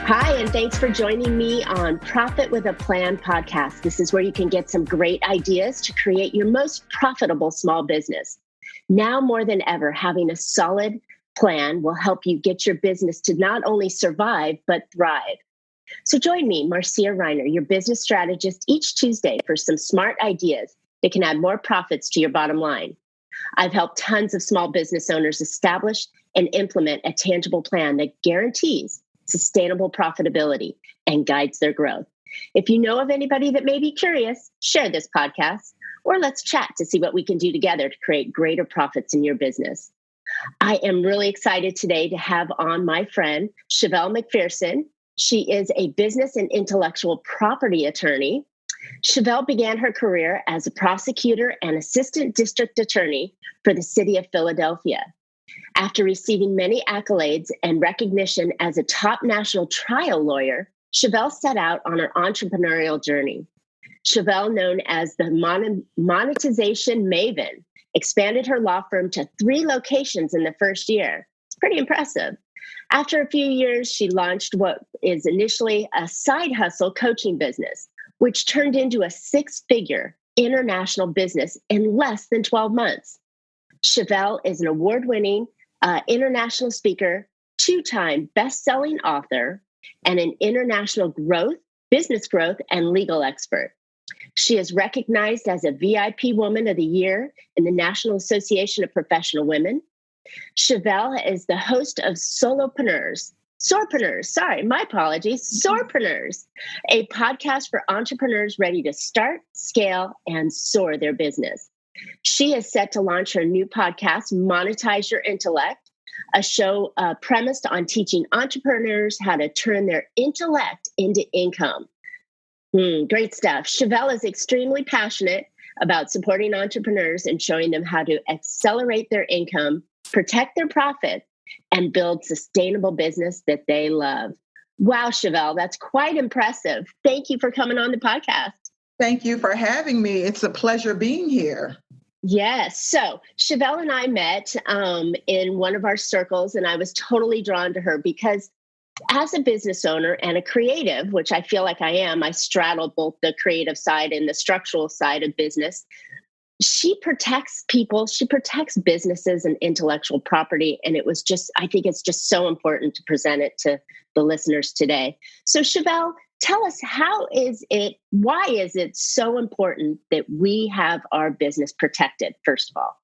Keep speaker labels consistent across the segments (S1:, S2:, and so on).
S1: Hi, and thanks for joining me on Profit with a Plan podcast. This is where you can get some great ideas to create your most profitable small business. Now more than ever, having a solid plan will help you get your business to not only survive, but thrive. So join me, Marcia, your business strategist, each Tuesday for some smart ideas that can add more profits to your bottom line. I've helped tons of small business owners establish and implement a tangible plan that guarantees sustainable profitability and guides their growth. If you know of anybody that may be curious, share this podcast, or let's chat to see what we can do together to create greater profits in your business. I am really excited today to have on my friend, Shevelle McPherson. She is a business and intellectual property attorney. Shevelle began her career as a prosecutor and assistant district attorney for the city of Philadelphia. After receiving many accolades and recognition as a top national trial lawyer, Shevelle set out on her entrepreneurial journey. Shevelle, known as the monetization maven, expanded her law firm to 3 locations in the first year. It's pretty impressive. After a few years, she launched what is initially a side hustle coaching business, which turned into a 6-figure international business in less than 12 months. Shevelle is an award-winning international speaker, 2-time best-selling author, and an international business growth, and legal expert. She is recognized as a VIP Woman of the Year in the National Association of Professional Women. Shevelle is the host of Sourpreneurs, a podcast for entrepreneurs ready to start, scale, and soar their business. She is set to launch her new podcast, Monetize Your Intellect, a show premised on teaching entrepreneurs how to turn their intellect into income. Great stuff. Shevelle is extremely passionate about supporting entrepreneurs and showing them how to accelerate their income, protect their profits, and build sustainable business that they love. Wow, Shevelle, that's quite impressive. Thank you for coming on the podcast.
S2: Thank you for having me. It's a pleasure being here.
S1: Yes. So Shevelle and I met in one of our circles, and I was totally drawn to her because as a business owner and a creative, which I feel like I am, I straddle both the creative side and the structural side of business. She protects people, she protects businesses and intellectual property. And I think it's just so important to present it to the listeners today. So Shevelle, tell us, why is it so important that we have our business protected, first of all?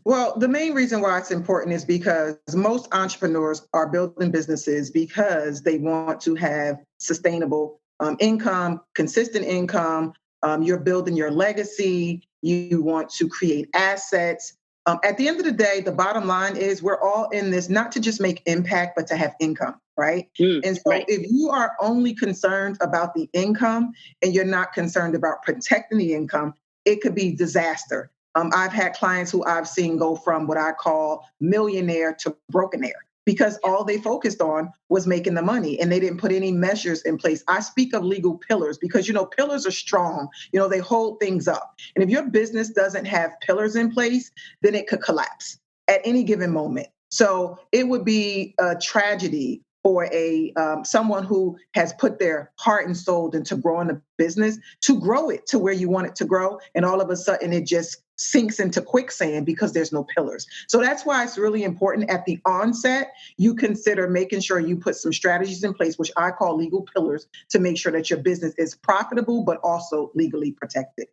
S2: Well, the main reason why it's important is because most entrepreneurs are building businesses because they want to have sustainable income, consistent income. You're building your legacy. You want to create assets. At the end of the day, the bottom line is we're all in this not to just make impact, but to have income, right? And so
S1: right.
S2: If you are only concerned about the income and you're not concerned about protecting the income, it could be disaster. I've had clients who I've seen go from what I call millionaire to brokenaire because all they focused on was making the money and they didn't put any measures in place. I speak of legal pillars because, pillars are strong. They hold things up. And if your business doesn't have pillars in place, then it could collapse at any given moment. So it would be a tragedy for someone who has put their heart and soul into growing a business to grow it to where you want it to grow. And all of a sudden it just sinks into quicksand because there's no pillars. So that's why it's really important at the onset, you consider making sure you put some strategies in place, which I call legal pillars, to make sure that your business is profitable, but also legally protected.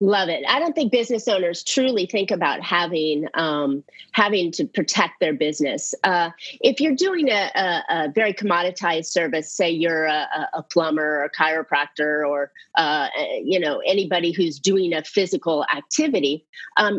S1: Love it. I don't think business owners truly think about having to protect their business. If you're doing a very commoditized service, say you're a plumber or a chiropractor or anybody who's doing a physical activity,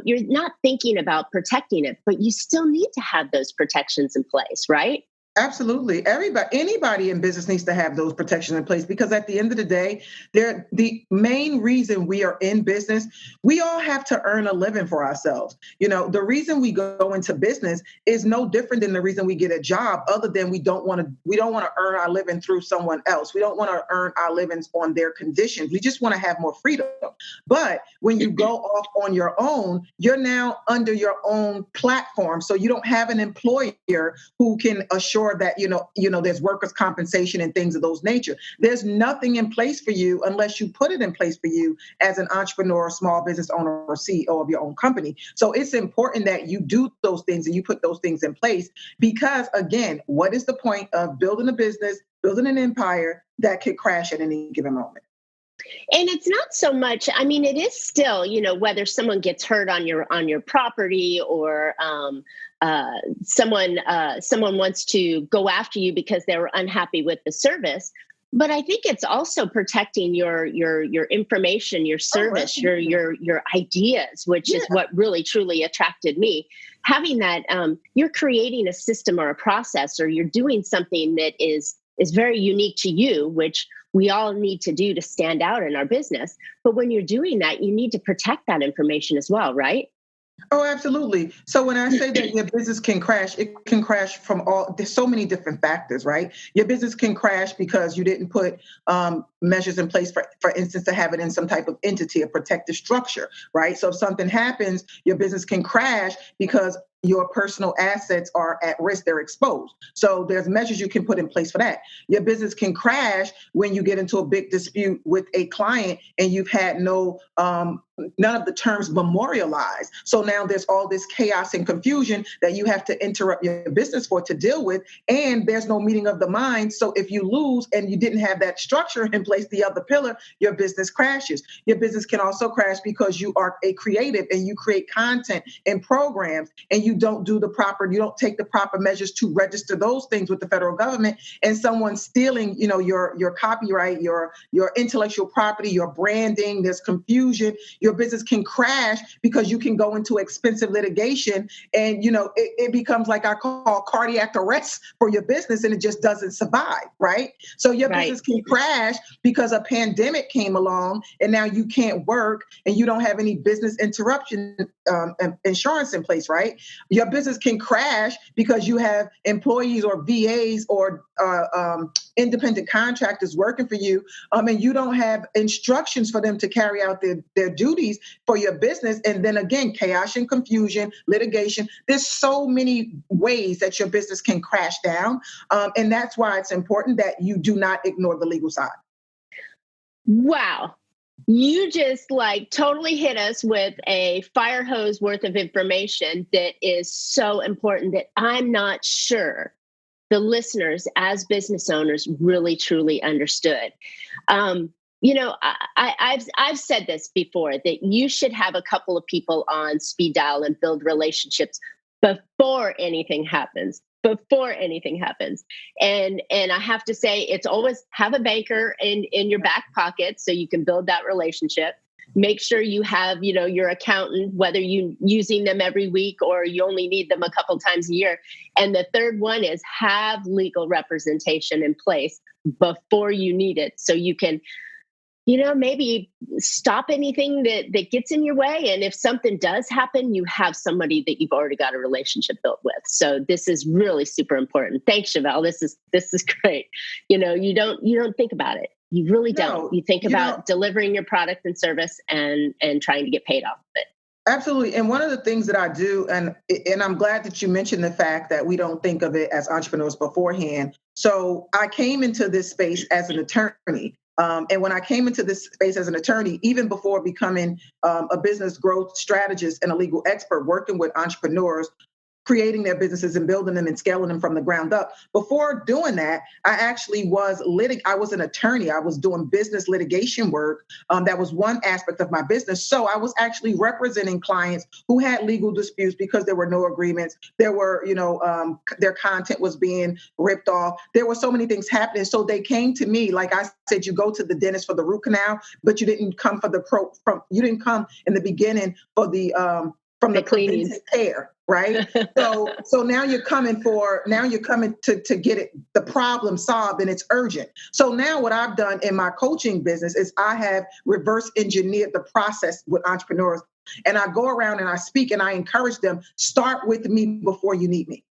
S1: you're not thinking about protecting it, but you still need to have those protections in place, right?
S2: Absolutely. Anybody in business needs to have those protections in place because at the end of the day, they're the main reason we are in business. We all have to earn a living for ourselves. The reason we go into business is no different than the reason we get a job, other than we don't want to earn our living through someone else. We don't want to earn our livings on their conditions. We just want to have more freedom. But when you go off on your own, you're now under your own platform. So you don't have an employer who can assure sure that, there's workers' compensation and things of those nature. There's nothing in place for you unless you put it in place for you as an entrepreneur, small business owner, or CEO of your own company. So it's important that you do those things and you put those things in place because, again, what is the point of building a business, building an empire that could crash at any given moment?
S1: And it's not so much, I mean, it is still, whether someone gets hurt on your property or someone wants to go after you because they were unhappy with the service. But I think it's also protecting your information, your service, your ideas, which is what really truly attracted me. Having that, you're creating a system or a process, or you're doing something that is very unique to you, which we all need to do to stand out in our business. But when you're doing that, you need to protect that information as well, right?
S2: Oh, absolutely. So when I say that your business can crash, it can crash from there's so many different factors, right? Your business can crash because you didn't put measures in place, for instance, to have it in some type of entity, a protective structure, right? So if something happens, your business can crash because your personal assets are at risk, they're exposed. So there's measures you can put in place for that. Your business can crash when you get into a big dispute with a client and you've had none of the terms memorialized. So now there's all this chaos and confusion that you have to interrupt your business to deal with. And there's no meeting of the minds. So if you lose and you didn't have that structure in place, the other pillar, your business crashes. Your business can also crash because you are a creative and you create content and programs and you don't take the proper measures to register those things with the federal government, and someone's stealing, your copyright, your intellectual property, your branding, there's confusion. Your business can crash because you can go into expensive litigation and, it becomes like I call cardiac arrest for your business, and it just doesn't survive, right? So your business can crash because a pandemic came along and now you can't work and you don't have any business interruption insurance in place, right? Your business can crash because you have employees or VAs or independent contractors working for you, and you don't have instructions for them to carry out their duties for your business. And then again, chaos and confusion, litigation. There's so many ways that your business can crash down. And that's why it's important that you do not ignore the legal side.
S1: Wow. You just totally hit us with a fire hose worth of information that is so important that I'm not sure the listeners as business owners really truly understood. I've said this before, that you should have a couple of people on speed dial and build relationships before anything happens. And I have to say, it's always have a banker in your back pocket so you can build that relationship. Make sure you have, your accountant, whether you're using them every week or you only need them a couple times a year. And the third one is have legal representation in place before you need it, so you can, maybe stop anything that gets in your way. And if something does happen, you have somebody that you've already got a relationship built with. So this is really super important. Thanks, Shevelle. This is great. You don't think about it. You really don't. You think about delivering your product and service and trying to get paid off of it.
S2: Absolutely. And one of the things that I do, and I'm glad that you mentioned the fact that we don't think of it as entrepreneurs beforehand. So I came into this space as an attorney. And when I came into this space as an attorney, even before becoming a business growth strategist and a legal expert, working with entrepreneurs, creating their businesses and building them and scaling them from the ground up. Before doing that, I actually I was an attorney. I was doing business litigation work. That was one aspect of my business. So I was actually representing clients who had legal disputes because there were no agreements. There were, their content was being ripped off. There were so many things happening. So they came to me, like I said, you go to the dentist for the root canal, but you didn't come you didn't come in the beginning for the preventive care. Right. So now you're coming to get the problem solved, and it's urgent. So now what I've done in my coaching business is I have reverse engineered the process with entrepreneurs, and I go around and I speak and I encourage them, start with me before you need me.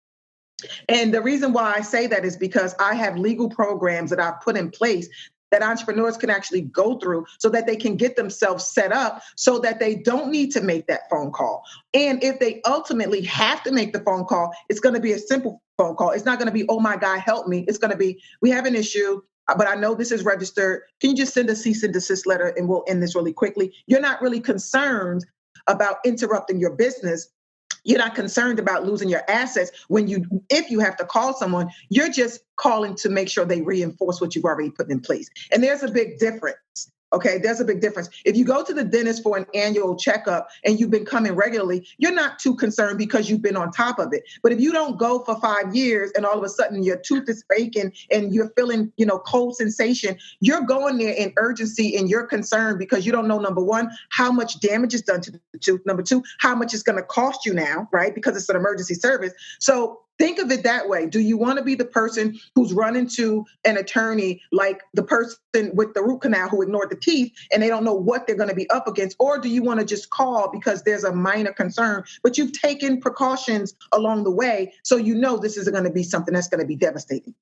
S2: And the reason why I say that is because I have legal programs that I've put in place that entrepreneurs can actually go through so that they can get themselves set up so that they don't need to make that phone call. And if they ultimately have to make the phone call, it's going to be a simple phone call. It's not going to be, oh my God, help me. It's going to be, we have an issue, but I know this is registered. Can you just send a cease and desist letter and we'll end this really quickly? You're not really concerned about interrupting your business. You're not concerned about losing your assets if you have to call someone, you're just calling to make sure they reinforce what you've already put in place. And there's a big difference. Okay, there's a big difference. If you go to the dentist for an annual checkup and you've been coming regularly, you're not too concerned because you've been on top of it. But if you don't go for 5 years and all of a sudden your tooth is aching and you're feeling, cold sensation, you're going there in urgency and you're concerned because you don't know, number one, how much damage is done to the tooth. Number two, how much it's going to cost you now, right? Because it's an emergency service. So think of it that way. Do you want to be the person who's running to an attorney like the person with the root canal who ignored the teeth and they don't know what they're going to be up against? Or do you want to just call because there's a minor concern, but you've taken precautions along the way so you know this isn't going to be something that's going to be devastating?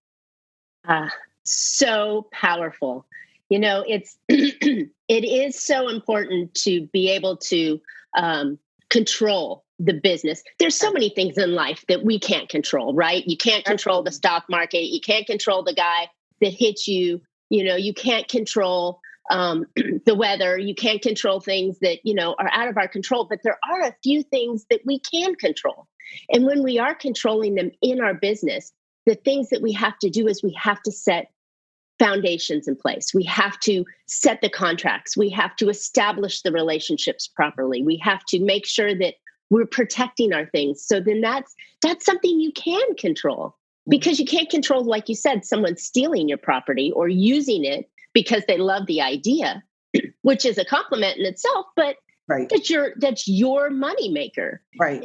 S1: So powerful. It is so important to be able to control the business. There's so many things in life that we can't control, right? You can't control the stock market. You can't control the guy that hits you. You can't control the weather. You can't control things that, are out of our control. But there are a few things that we can control. And when we are controlling them in our business, the things that we have to do is we have to set foundations in place. We have to set the contracts. We have to establish the relationships properly. We have to make sure that we're protecting our things. So then that's something you can control, because you can't control, like you said, someone stealing your property or using it because they love the idea, which is a compliment in itself, but
S2: right.
S1: that's your moneymaker.
S2: Right.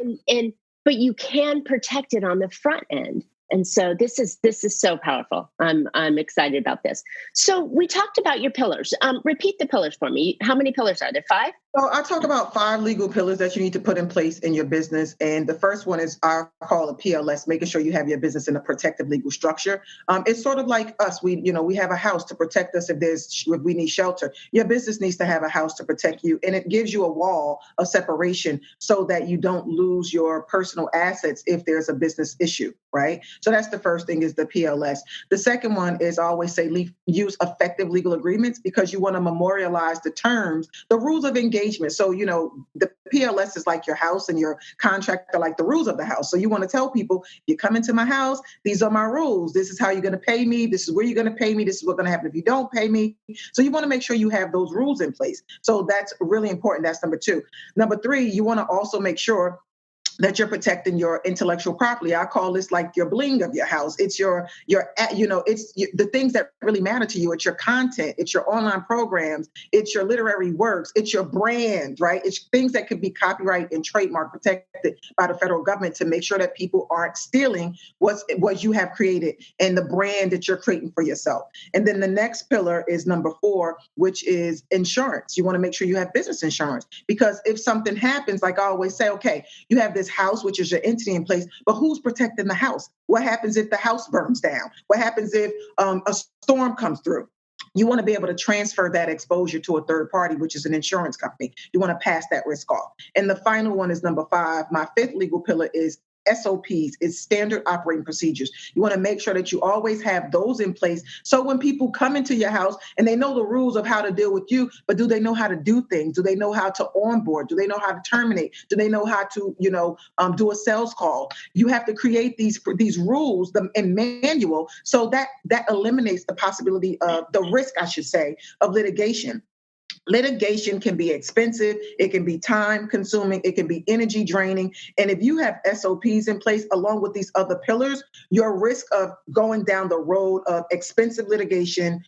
S1: But you can protect it on the front end. And so this is so powerful. I'm excited about this. So we talked about your pillars. Repeat the pillars for me. How many pillars are there? 5?
S2: So I talk about 5 legal pillars that you need to put in place in your business. And the first one is I call a PLS, making sure you have your business in a protective legal structure. It's sort of like us. We have a house to protect us if we need shelter. Your business needs to have a house to protect you. And it gives you a wall of separation so that you don't lose your personal assets if there's a business issue, right? So that's the first thing, is the PLS. The second one is I always say use effective legal agreements, because you want to memorialize the terms, the rules of engagement. So, the PLS is like your house and your contract are like the rules of the house. So you want to tell people, you come into my house, these are my rules. This is how you're going to pay me. This is where you're going to pay me. This is what's going to happen if you don't pay me. So you want to make sure you have those rules in place. So that's really important. That's number 2. Number 3, you want to also make sure that you're protecting your intellectual property. I call this like your bling of your house. It's the things that really matter to you. It's your content. It's your online programs. It's your literary works. It's your brand, right? It's things that could be copyright and trademark protected by the federal government to make sure that people aren't stealing what you have created and the brand that you're creating for yourself. And then the next pillar is number 4, which is insurance. You want to make sure you have business insurance, because if something happens, like I always say, okay, you have this house, which is your entity in place, but who's protecting the house? What happens if the house burns down? What happens if a storm comes through? You want to be able to transfer that exposure to a third party, which is an insurance company. You want to pass that risk off. And the final one is number 5. My 5th legal pillar is SOPs, is standard operating procedures. You want to make sure that you always have those in place. So when people come into your house and they know the rules of how to deal with you, but do they know how to do things? Do they know how to onboard? Do they know how to terminate? Do they know how to, do a sales call? You have to create these rules and manual so that eliminates the possibility of the risk, I should say, of litigation. Litigation can be expensive. It can be time consuming. It can be energy draining. And if you have SOPs in place along with these other pillars, your risk of going down the road of expensive litigation,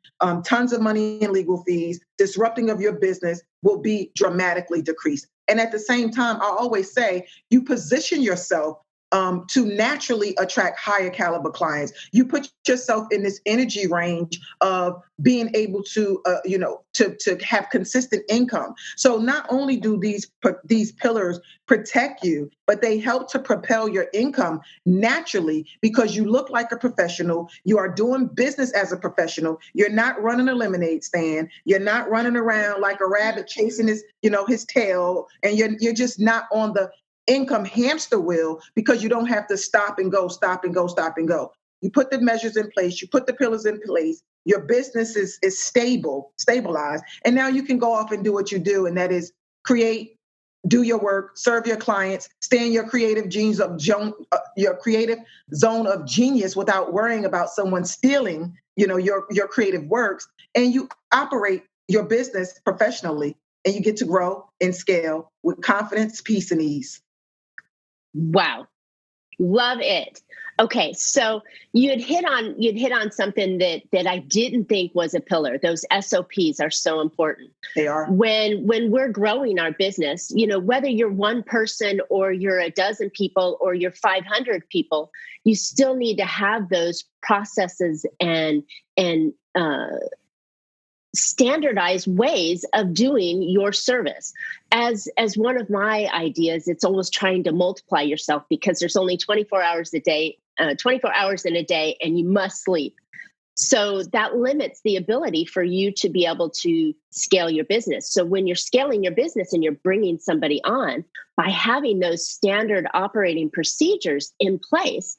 S2: tons of money in legal fees, disrupting of your business will be dramatically decreased. And at the same time, I always say you position yourself to naturally attract higher caliber clients. You put yourself in this energy range of being able to, to have consistent income. So not only do these pillars protect you, but they help to propel your income naturally because you look like a professional. You are doing business as a professional. You're not running a lemonade stand. You're not running around like a rabbit chasing his tail, and you're just not on the income hamster wheel because you don't have to stop and go. You put the measures in place, you put the pillars in place, your business is stabilized, and now you can go off and do what you do, and that is create, do your work, serve your clients, stay in your creative your creative zone of genius without worrying about someone stealing, your creative works, and you operate your business professionally, and you get to grow and scale with confidence, peace, and ease.
S1: Wow. Love it. Okay. So you'd hit on something that I didn't think was a pillar. Those SOPs are so important.
S2: They are.
S1: When we're growing our business, whether you're one person or you're a dozen people or you're 500 people, you still need to have those processes and standardized ways of doing your service. As one of my ideas, it's almost trying to multiply yourself because there's only 24 hours in a day, and you must sleep. So that limits the ability for you to be able to scale your business. So when you're scaling your business and you're bringing somebody on, by having those standard operating procedures in place,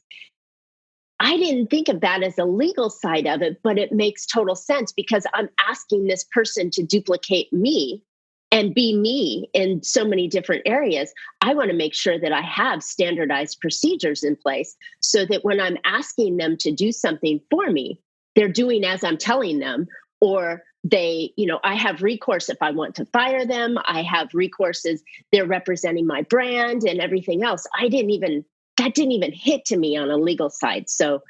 S1: I didn't think of that as a legal side of it, but it makes total sense because I'm asking this person to duplicate me and be me in so many different areas. I want to make sure that I have standardized procedures in place so that when I'm asking them to do something for me, they're doing as I'm telling them, or I have recourse if I want to fire them. I have recourses. They're representing my brand and everything else. That didn't even hit to me on a legal side. So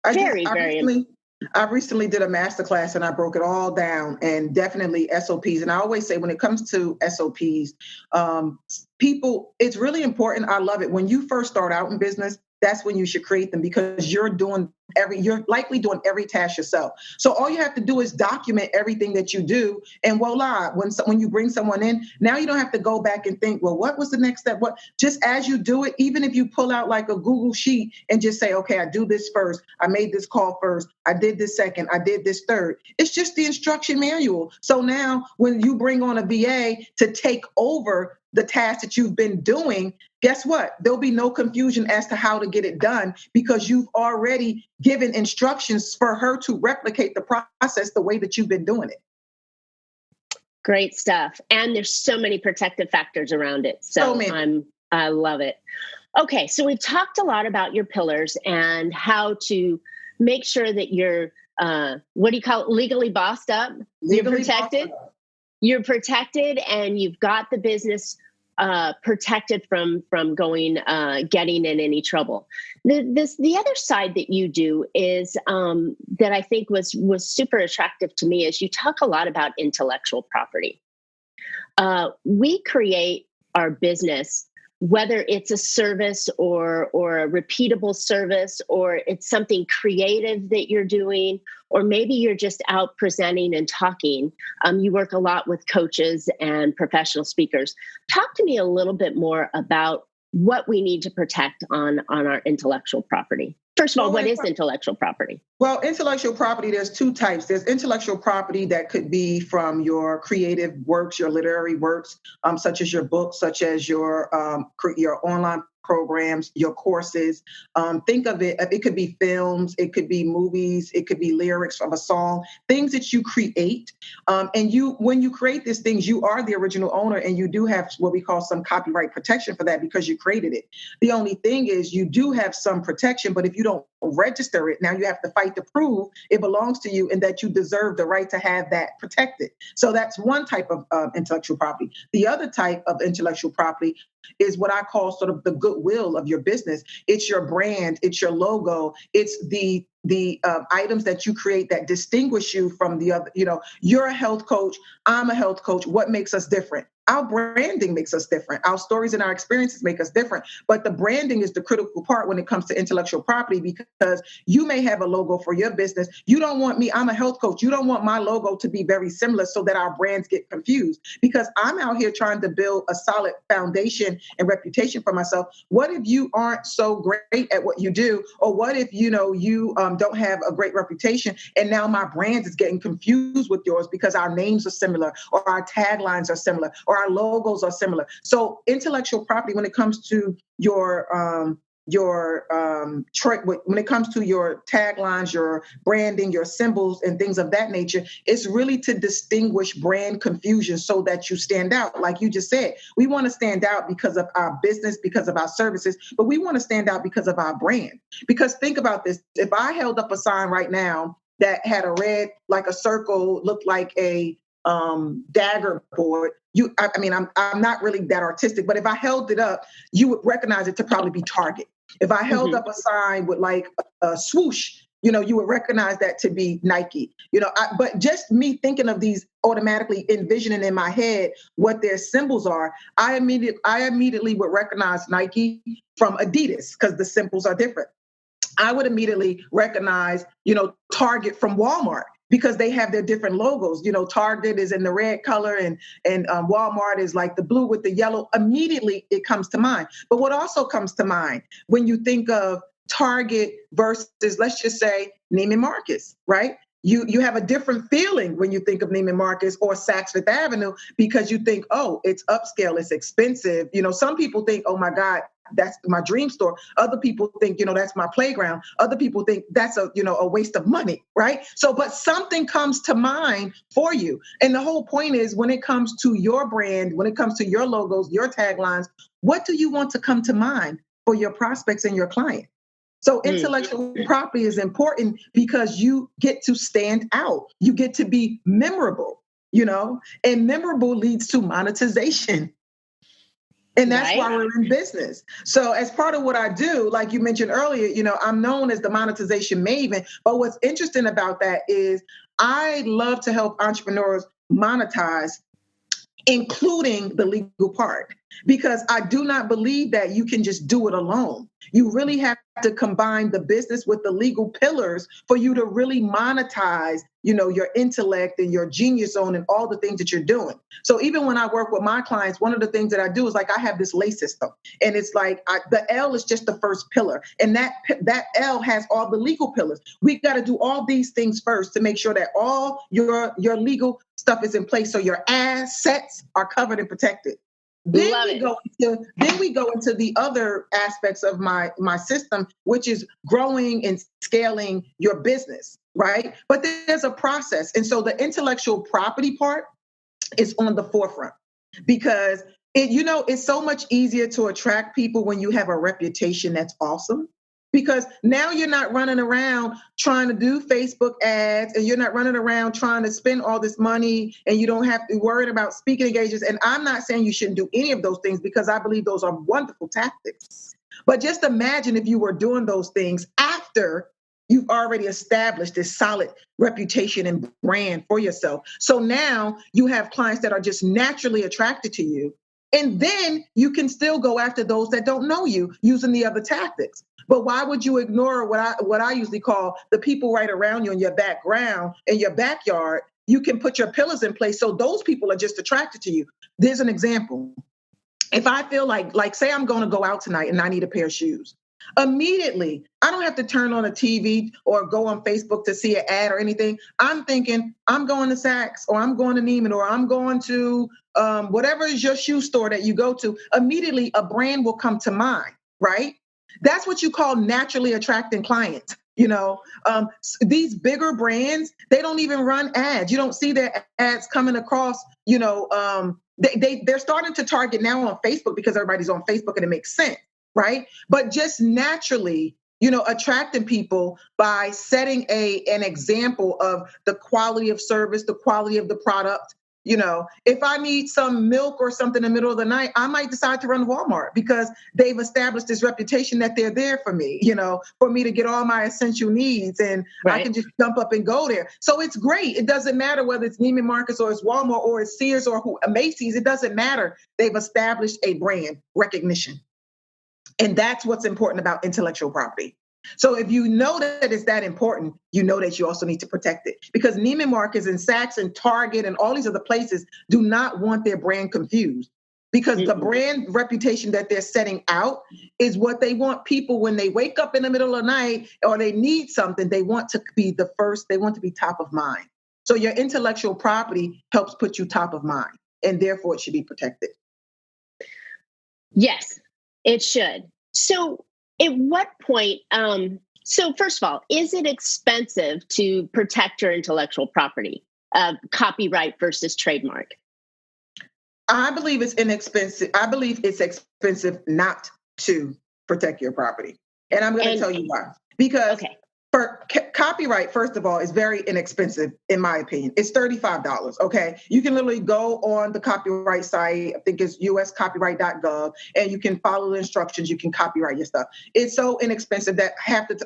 S2: I recently did a masterclass and I broke it all down, and definitely SOPs. And I always say when it comes to SOPs, people, it's really important. I love it. When you first start out in business, that's when you should create them because you're likely doing every task yourself. So all you have to do is document everything that you do. And voila, when you bring someone in, now you don't have to go back and think, well, what was the next step? Just as you do it, even if you pull out like a Google sheet and just say, okay, I do this first. I made this call first. I did this second. I did this third. It's just the instruction manual. So now when you bring on a VA to take over the task that you've been doing, guess what? There'll be no confusion as to how to get it done because you've already given instructions for her to replicate the process the way that you've been doing it.
S1: Great stuff. And there's so many protective factors around it. So I love it. Okay. So we've talked a lot about your pillars and how to make sure that you're, what do you call it? Legally bossed up. You're protected. You're protected and you've got the business protected from getting in any trouble. The other side that you do is that I think was super attractive to me is you talk a lot about intellectual property. We create our business, whether it's a service or a repeatable service, or it's something creative that you're doing, or maybe you're just out presenting and talking. You work a lot with coaches and professional speakers. Talk to me a little bit more about what we need to protect on our intellectual property. First of all, what is intellectual property?
S2: Well, intellectual property, there's two types. There's intellectual property that could be from your creative works, your literary works, such as your books, such as your online programs, your courses. Think of it could be films, it could be movies, it could be lyrics of a song, things that you create. And when you create these things, you are the original owner and you do have what we call some copyright protection for that because you created it. The only thing is you do have some protection, but if you don't register it, now you have to fight to prove it belongs to you and that you deserve the right to have that protected. So that's one type of intellectual property. The other type of intellectual property is what I call sort of the goodwill of your business. It's your brand, it's your logo, it's the items that you create that distinguish you from the other. You're a health coach, I'm a health coach. What makes us different? Our branding makes us different. Our stories and our experiences make us different. But the branding is the critical part when it comes to intellectual property, because you may have a logo for your business. You don't want me, I'm a health coach. You don't want my logo to be very similar so that our brands get confused, because I'm out here trying to build a solid foundation and reputation for myself. What if you aren't so great at what you do? Or what if, you don't have a great reputation and now my brand is getting confused with yours because our names are similar or our taglines are similar or our logos are similar. So intellectual property, when it comes to your when it comes to your taglines, your branding, your symbols, and things of that nature, it's really to distinguish brand confusion so that you stand out. Like you just said, we want to stand out because of our business, because of our services, but we want to stand out because of our brand. Because think about this: if I held up a sign right now that had a red, like a circle, looked like a dagger board. I'm not really that artistic, but if I held it up, you would recognize it to probably be Target. If I held up a sign with like a swoosh, you would recognize that to be Nike. But just me thinking of these, automatically envisioning in my head what their symbols are, I immediately would recognize Nike from Adidas because the symbols are different. I would immediately recognize, Target from Walmart, because they have their different logos. Target is in the red color and Walmart is like the blue with the yellow. Immediately it comes to mind. But what also comes to mind when you think of Target versus, let's just say, Neiman Marcus, right? You have a different feeling when you think of Neiman Marcus or Saks Fifth Avenue, because you think, oh, it's upscale, it's expensive. Some people think, oh my God, that's my dream store. Other people think, that's my playground. Other people think that's a waste of money, right? So, but something comes to mind for you. And the whole point is, when it comes to your brand, when it comes to your logos, your taglines, what do you want to come to mind for your prospects and your client? So intellectual property is important because you get to stand out. You get to be memorable, and memorable leads to monetization. And that's why we're in business. So as part of what I do, like you mentioned earlier, I'm known as the monetization maven. But what's interesting about that is I love to help entrepreneurs monetize, including the legal part, because I do not believe that you can just do it alone. You really have to combine the business with the legal pillars for you to really monetize, your intellect and your genius zone and all the things that you're doing. So even when I work with my clients, one of the things that I do is like I have this lay system, and it's like the L is just the first pillar, and that L has all the legal pillars. We've got to do all these things first to make sure that all your legal stuff is in place, so your assets are covered and protected. Then we go into the other aspects of my system, which is growing and scaling your business, right? But there's a process. And so the intellectual property part is on the forefront, because it's so much easier to attract people when you have a reputation that's awesome. Because now you're not running around trying to do Facebook ads, and you're not running around trying to spend all this money, and you don't have to worry about speaking engagements. And I'm not saying you shouldn't do any of those things, because I believe those are wonderful tactics. But just imagine if you were doing those things after you've already established this solid reputation and brand for yourself. So now you have clients that are just naturally attracted to you. And then you can still go after those that don't know you using the other tactics. But why would you ignore what I usually call the people right around you in your background, in your backyard? You can put your pillars in place so those people are just attracted to you. There's an example. If I feel like say I'm going to go out tonight and I need a pair of shoes, immediately, I don't have to turn on a TV or go on Facebook to see an ad or anything. I'm thinking, I'm going to Saks, or I'm going to Neiman, or I'm going to whatever is your shoe store that you go to. Immediately, a brand will come to mind, right? That's what you call naturally attracting clients. These bigger brands, they don't even run ads. You don't see their ads coming across, they're starting to target now on Facebook because everybody's on Facebook and it makes sense. Right. But just naturally, attracting people by setting an example of the quality of service, the quality of the product, If I need some milk or something in the middle of the night, I might decide to run to Walmart because they've established this reputation that they're there for me, for me to get all my essential needs, and I can just jump up and go there. So it's great. It doesn't matter whether it's Neiman Marcus or it's Walmart or it's Sears or Macy's. It doesn't matter. They've established a brand recognition. And that's what's important about intellectual property. So if you know that it's that important, you know that you also need to protect it, because Neiman Marcus and Saks and Target and all these other places do not want their brand confused, because the brand reputation that they're setting out is what they want people when they wake up in the middle of the night or they need something, they want to be the first, they want to be top of mind. So your intellectual property helps put you top of mind, and therefore it should be protected.
S1: Yes, it should. So at what point, so first of all, is it expensive to protect your intellectual property, copyright versus trademark?
S2: I believe it's inexpensive. I believe it's expensive not to protect your property. And I'm going to tell you why. Because for copyright, first of all, is very inexpensive, in my opinion. It's $35, okay? You can literally go on the copyright site, I think it's uscopyright.gov, and you can follow the instructions, you can copyright your stuff. It's so inexpensive that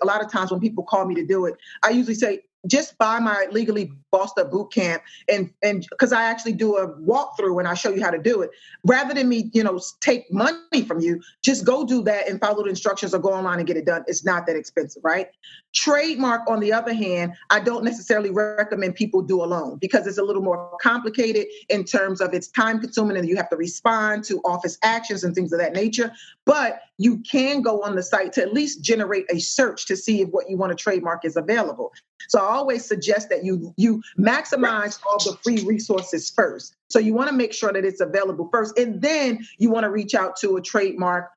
S2: a lot of times when people call me to do it, I usually say, just buy my Legally Bossed Up boot camp, and because I actually do a walkthrough and I show you how to do it. Rather than me, take money from you, just go do that and follow the instructions or go online and get it done. It's not that expensive, right? Trademark, on the other hand, I don't necessarily recommend people do alone, because it's a little more complicated in terms of it's time consuming and you have to respond to office actions and things of that nature. But you can go on the site to at least generate a search to see if what you want to trademark is available. So I always suggest that you maximize all the free resources first. So you want to make sure that it's available first, and then you want to reach out to a trademark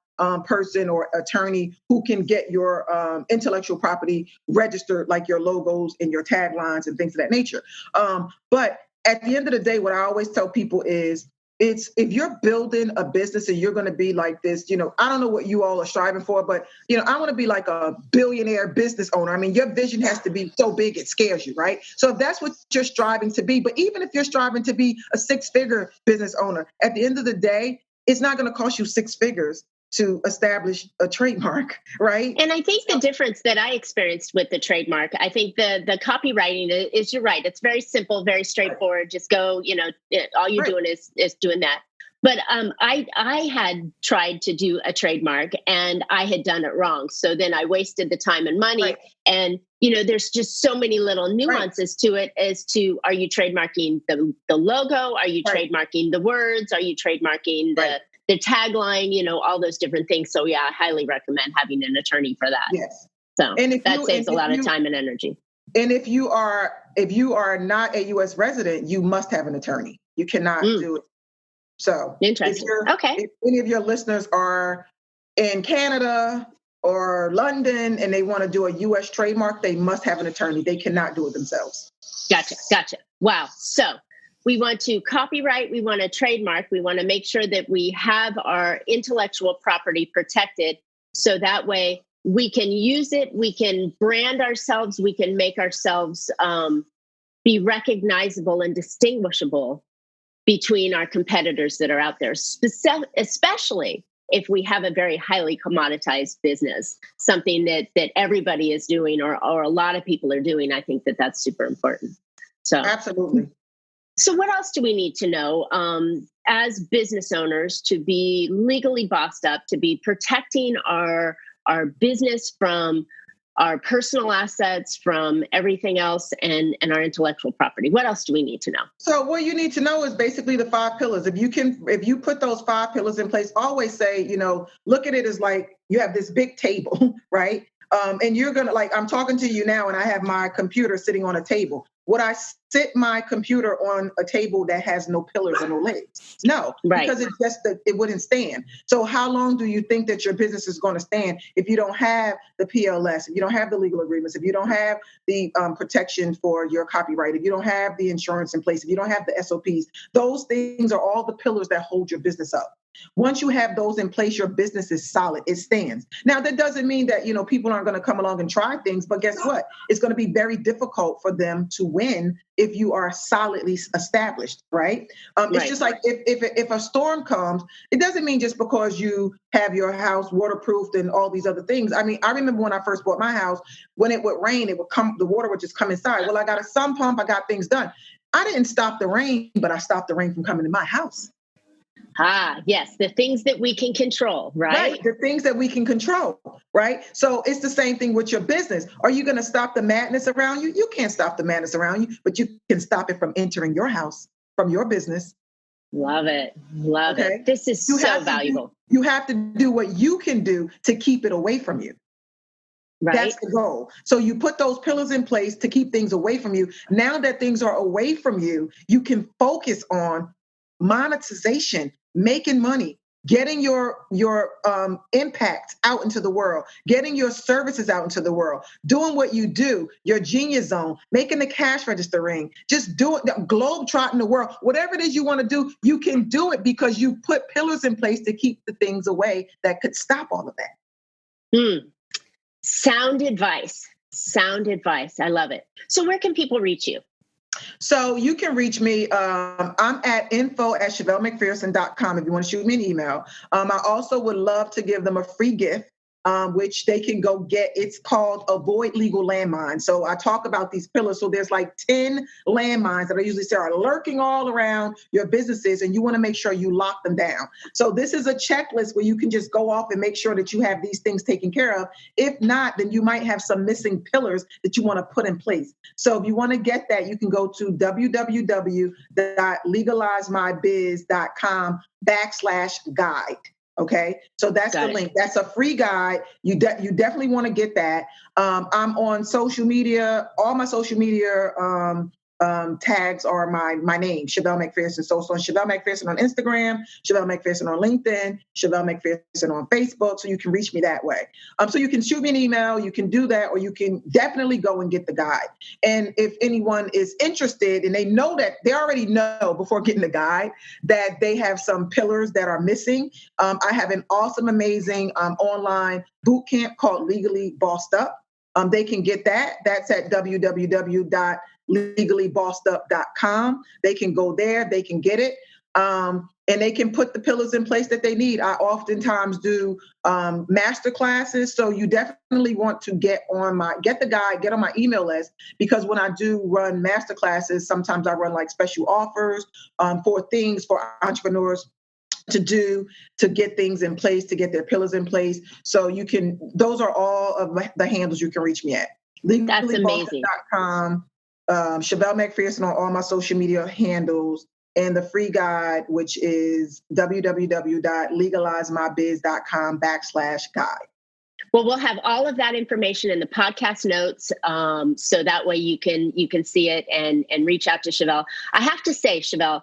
S2: person or attorney who can get your intellectual property registered, like your logos and your taglines and things of that nature. But at the end of the day, what I always tell people is, if you're building a business and you're going to be like this, I don't know what you all are striving for, but, I want to be like a billionaire business owner. I mean, your vision has to be so big, it scares you, right? So if that's what you're striving to be, but even if you're striving to be a 6-figure business owner, at the end of the day, it's not going to cost you 6 figures to establish a trademark, right?
S1: And I think the difference that I experienced with the trademark, I think the copywriting is, you're right, it's very simple, very straightforward. Just go, all you're doing is doing that. But I had tried to do a trademark and I had done it wrong. So then I wasted the time and money. And, there's just so many little nuances to it as to, are you trademarking the logo? Are you trademarking the words? Are you trademarking the tagline, all those different things. So yeah, I highly recommend having an attorney for that.
S2: Yes.
S1: So that saves a lot of time and energy.
S2: And if you are not a U.S. resident, you must have an attorney. You cannot do it. So
S1: interesting.
S2: If any of your listeners are in Canada or London and they want to do a U.S. trademark, they must have an attorney. They cannot do it themselves.
S1: Gotcha. Wow. So we want to copyright, we want to trademark, we want to make sure that we have our intellectual property protected, so that way we can use it, we can brand ourselves, we can make ourselves be recognizable and distinguishable between our competitors that are out there, especially if we have a very highly commoditized business, something that everybody is doing or a lot of people are doing. I think that's super important. So
S2: absolutely.
S1: So what else do we need to know as business owners to be legally bossed up, to be protecting our business from our personal assets, from everything else, and our intellectual property? What else do we need to know?
S2: So what you need to know is basically the 5 pillars. If you put those 5 pillars in place, always say, look at it as like you have this big table, right? And you're going to, I'm talking to you now and I have my computer sitting on a table. Would I sit my computer on a table that has no pillars and no legs? No, because it wouldn't stand. So how long do you think that your business is going to stand if you don't have the PLS, if you don't have the legal agreements, if you don't have the protection for your copyright, if you don't have the insurance in place, if you don't have the SOPs? Those things are all the pillars that hold your business up. Once you have those in place, your business is solid. It stands. Now, that doesn't mean that, people aren't going to come along and try things, but guess what? It's going to be very difficult for them to win if you are solidly established, right? It's just like if a storm comes, it doesn't mean just because you have your house waterproofed and all these other things. I mean, I remember when I first bought my house, when it would rain, the water would just come inside. Well, I got a sump pump, I got things done. I didn't stop the rain, but I stopped the rain from coming to my house.
S1: Ah, yes. The things that we can control, right?
S2: The things that we can control, right? So it's the same thing with your business. Are you going to stop the madness around you? You can't stop the madness around you, but you can stop it from entering your house, from your business.
S1: Love it. Love it. This is so valuable.
S2: You have to do what you can do to keep it away from you. Right. That's the goal. So you put those pillars in place to keep things away from you. Now that things are away from you, you can focus on monetization, making money, getting your impact out into the world, getting your services out into the world, doing what you do, your genius zone, making the cash register ring, just do it, globe trotting the world, whatever it is you want to do, you can do it because you put pillars in place to keep the things away that could stop all of that.
S1: Sound advice. Sound advice. I love it. So where can people reach you?
S2: So you can reach me. I'm at info@ShevelleMcPherson.com if you want to shoot me an email. I also would love to give them a free gift, which they can go get. It's called Avoid Legal Landmines. So I talk about these pillars. So there's like 10 landmines that I usually say are lurking all around your businesses, and you want to make sure you lock them down. So this is a checklist where you can just go off and make sure that you have these things taken care of. If not, then you might have some missing pillars that you want to put in place. So if you want to get that, you can go to www.legalizemybiz.com/guide. Okay, so that's the link. That's a free guide. You definitely want to get that. I'm on social media. All my social media tags are my name, Shevelle McPherson. So it's on Shevelle McPherson on Instagram, Shevelle McPherson on LinkedIn, Shevelle McPherson on Facebook. So you can reach me that way. So you can shoot me an email, you can do that, or you can definitely go and get the guide. And if anyone is interested and they know that, they already know before getting the guide that they have some pillars that are missing. I have an awesome, amazing online boot camp called Legally Bossed Up. They can get that. That's at www.legallybossedup.com. They can go there, they can get it, and they can put the pillars in place that they need. I oftentimes do master classes, so you definitely want to get the guide, get on my email list, because when I do run master classes, sometimes I run like special offers for things for entrepreneurs to do, to get things in place, to get their pillars in place. So those are all of the handles you can reach me at.
S1: That's amazing.
S2: LegallyBossedup.com, Shevelle McPherson on all my social media handles, and the free guide, which is www.legalizemybiz.com/guide.
S1: Well, we'll have all of that information in the podcast notes, so that way you can see it and reach out to Shevelle. I have to say, Shevelle,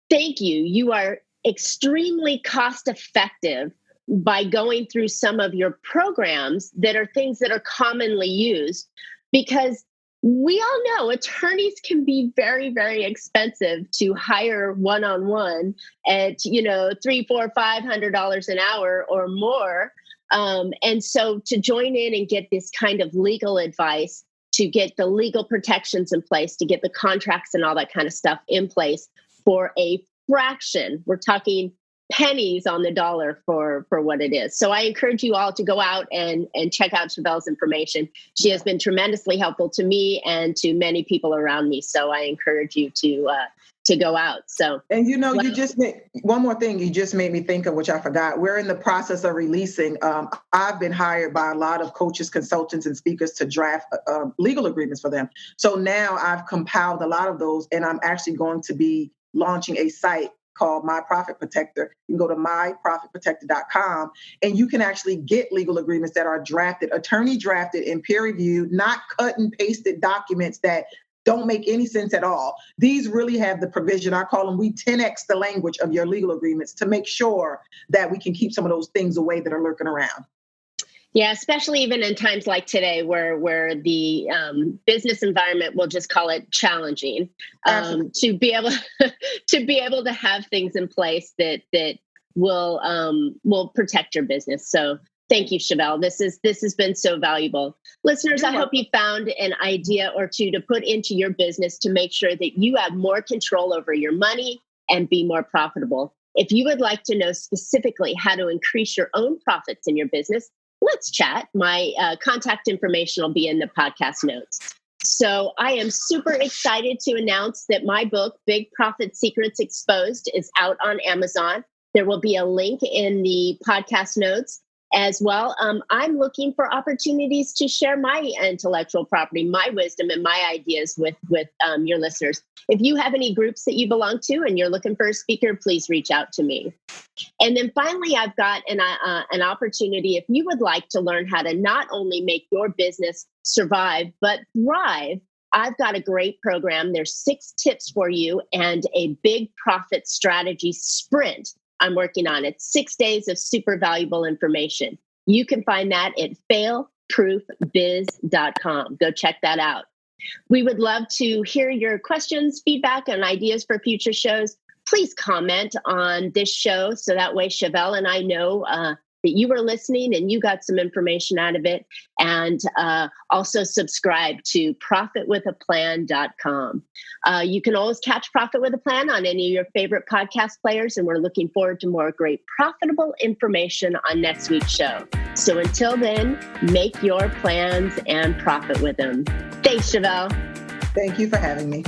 S1: thank you. You are extremely cost effective by going through some of your programs that are things that are commonly used, because we all know attorneys can be very, very expensive to hire one-on-one at, $300, $400, $500 an hour or more. And so to join in and get this kind of legal advice, to get the legal protections in place, to get the contracts and all that kind of stuff in place for a fraction, we're talking pennies on the dollar for what it is. So I encourage you all to go out and check out Shevelle's information. She has been tremendously helpful to me and to many people around me. So I encourage you to go out. So,
S2: and you just made one more thing. You just made me think of, which I forgot. We're in the process of releasing. I've been hired by a lot of coaches, consultants, and speakers to draft legal agreements for them. So now I've compiled a lot of those, and I'm actually going to be launching a site called My Profit Protector. You can go to myprofitprotector.com, and you can actually get legal agreements that are drafted, attorney drafted and peer reviewed, not cut and pasted documents that don't make any sense at all. These really have the provision. I call them, we 10X the language of your legal agreements to make sure that we can keep some of those things away that are lurking around.
S1: Yeah, especially even in times like today, where the business environment, we'll just call it challenging, to be able to have things in place that will protect your business. So thank you, Shevelle. This has been so valuable. Listeners, I hope you found an idea or two to put into your business to make sure that you have more control over your money and be more profitable. If you would like to know specifically how to increase your own profits in your business, let's chat. My contact information will be in the podcast notes. So I am super excited to announce that my book, Big Profit Secrets Exposed, is out on Amazon. There will be a link in the podcast notes as well. I'm looking for opportunities to share my intellectual property, my wisdom, and my ideas with your listeners. If you have any groups that you belong to and you're looking for a speaker, please reach out to me. And then finally, I've got an opportunity. If you would like to learn how to not only make your business survive, but thrive, I've got a great program. There's 6 tips for you and a big profit strategy sprint I'm working on it. 6 days of super valuable information. You can find that at failproofbiz.com. Go check that out. We would love to hear your questions, feedback, and ideas for future shows. Please comment on this show so that way Shevelle and I know that you were listening and you got some information out of it. And also subscribe to profitwithaplan.com. You can always catch Profit with a Plan on any of your favorite podcast players. And we're looking forward to more great profitable information on next week's show. So until then, make your plans and profit with them. Thanks, Shevelle.
S2: Thank you for having me.